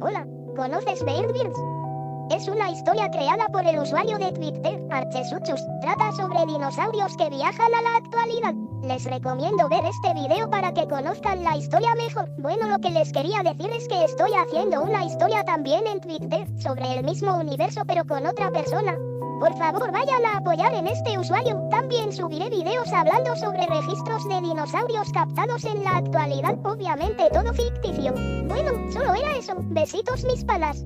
Hola, ¿conoces Bearbirds? Es una historia creada por el usuario de Twitter, Archesuchus. Trata sobre dinosaurios que viajan a la actualidad. Les recomiendo ver este video para que conozcan la historia mejor. Bueno, lo que les quería decir es que estoy haciendo una historia también en Twitter, sobre el mismo universo pero con otra persona. Por favor, vayan a apoyar en este usuario. También subiré videos hablando sobre registros de dinosaurios captados en la actualidad. Obviamente todo ficticio. Bueno, solo era eso. Besitos mis panas.